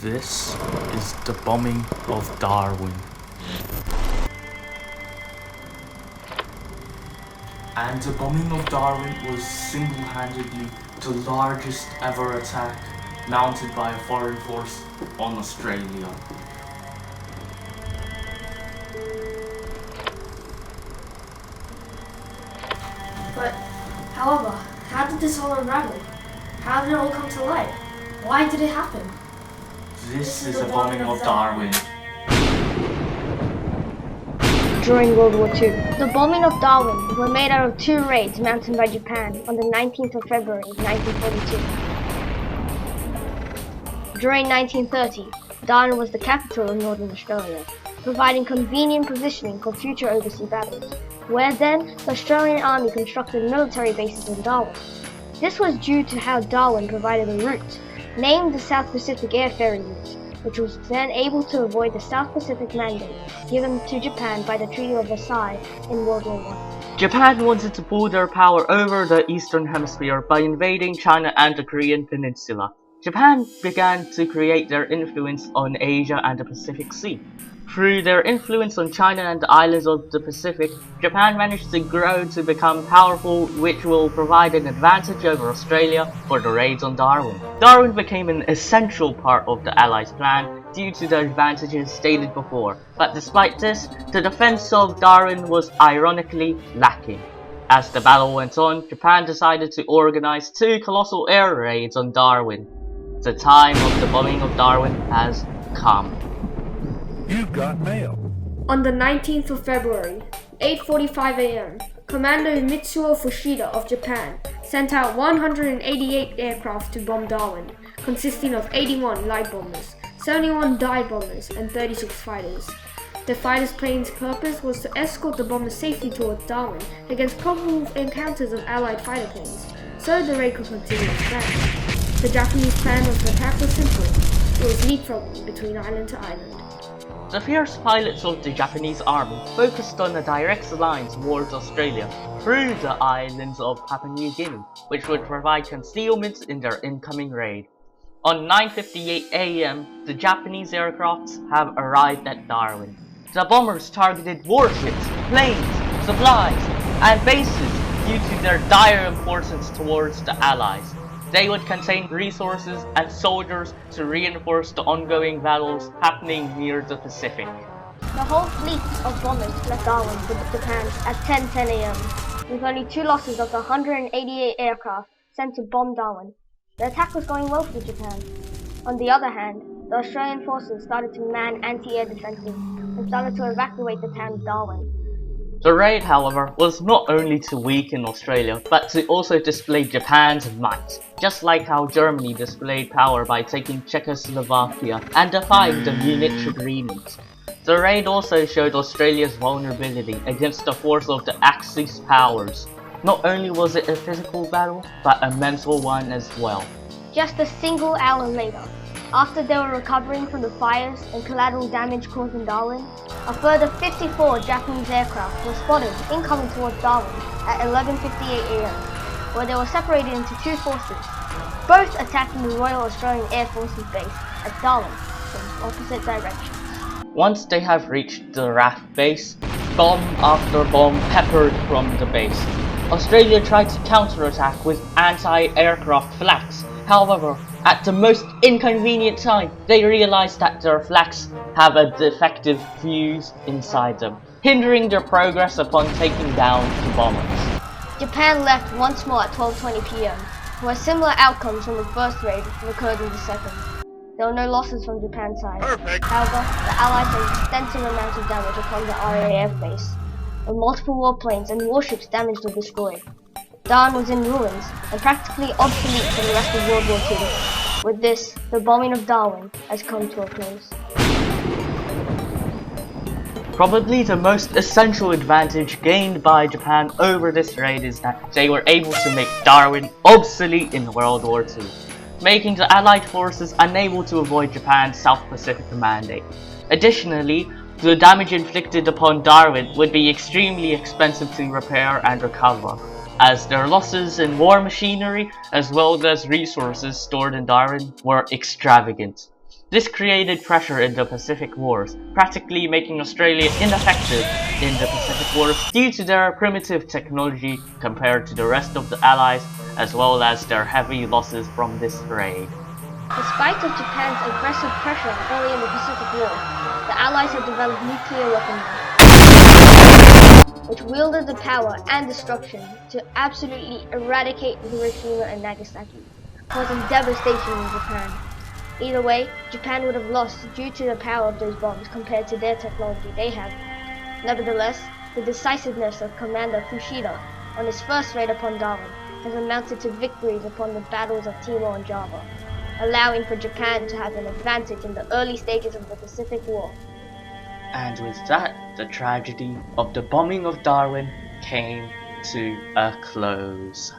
This is the bombing of Darwin. And the bombing of Darwin was single-handedly the largest ever attack mounted by a foreign force on Australia. But, however, how did this all unravel? How did it all come to light? Why did it happen? This is the bombing of Darwin. During World War II, the bombing of Darwin were made out of two raids mounted by Japan on the 19th of February 1942. During 1930, Darwin was the capital of Northern Australia, providing convenient positioning for future overseas battles, where then the Australian Army constructed military bases in Darwin. This was due to how Darwin provided a route, named the South Pacific Air Ferry Route, which was then able to avoid the South Pacific Mandate given to Japan by the Treaty of Versailles in World War I. Japan wanted to pull their power over the Eastern Hemisphere by invading China and the Korean Peninsula. Japan began to create their influence on Asia and the Pacific Sea. Through their influence on China and the islands of the Pacific, Japan managed to grow to become powerful, which will provide an advantage over Australia for the raids on Darwin. Darwin became an essential part of the Allies' plan due to the advantages stated before, but despite this, the defense of Darwin was ironically lacking. As the battle went on, Japan decided to organize two colossal air raids on Darwin. The time of the bombing of Darwin has come. You've got mail. On the 19th of February, 8:45 a.m., Commander Mitsuo Fushida of Japan sent out 188 aircraft to bomb Darwin, consisting of 81 light bombers, 71 dive bombers, and 36 fighters. The fighters' planes' purpose was to escort the bombers safely towards Darwin against probable encounters of Allied fighter planes, so the raid could continue as planned. The Japanese plan of attack was simple. It was leapfrogging between island to island. The fierce pilots of the Japanese army focused on a direct line towards Australia through the islands of Papua New Guinea, which would provide concealment in their incoming raid. On 9:58 a.m., the Japanese aircrafts have arrived at Darwin. The bombers targeted warships, planes, supplies, and bases due to their dire importance towards the Allies. They would contain resources and soldiers to reinforce the ongoing battles happening near the Pacific. The whole fleet of bombers left Darwin for Japan at 10:10 a.m., with only two losses of the 188 aircraft sent to bomb Darwin. The attack was going well for Japan. On the other hand, the Australian forces started to man anti-air defenses and started to evacuate the town of Darwin. The raid, however, was not only to weaken Australia, but to also display Japan's might, just like how Germany displayed power by taking Czechoslovakia and defying the Munich Agreement. The raid also showed Australia's vulnerability against the force of the Axis powers. Not only was it a physical battle, but a mental one as well. Just a single hour later, after they were recovering from the fires and collateral damage caused in Darwin, a further 54 Japanese aircraft were spotted incoming towards Darwin at 11:58 a.m., where they were separated into two forces, both attacking the Royal Australian Air Force's base at Darwin from opposite directions. Once they have reached the RAF base, bomb after bomb peppered from the base. Australia tried to counterattack with anti-aircraft flags. However, at the most inconvenient time, they realized that their flags have a defective fuse inside them, hindering their progress upon taking down the bombers. Japan left once more at 12:20 p.m., where similar outcomes from the first raid occurred in the second. There were no losses from Japan's side. Perfect. However, the Allies had extensive amounts of damage upon the RAF base, and multiple warplanes and warships damaged or destroyed. Darwin was in ruins and practically obsolete for the rest of World War II. With this, the bombing of Darwin has come to a close. Probably the most essential advantage gained by Japan over this raid is that they were able to make Darwin obsolete in World War II, making the Allied forces unable to avoid Japan's South Pacific Mandate. Additionally, the damage inflicted upon Darwin would be extremely expensive to repair and recover, as their losses in war machinery as well as resources stored in Darwin were extravagant. This created pressure in the Pacific Wars, practically making Australia ineffective in the Pacific Wars due to their primitive technology compared to the rest of the Allies, as well as their heavy losses from this raid. Despite of Japan's aggressive pressure early in the Pacific War, the Allies had developed nuclear weaponry, which wielded the power and destruction to absolutely eradicate Hiroshima and Nagasaki, causing devastation in Japan. Either way, Japan would have lost due to the power of those bombs compared to their technology they have. Nevertheless, the decisiveness of Commander Fushida on his first raid upon Darwin has amounted to victories upon the battles of Timor and Java, allowing for Japan to have an advantage in the early stages of the Pacific War. And with that, the tragedy of the bombing of Darwin came to a close.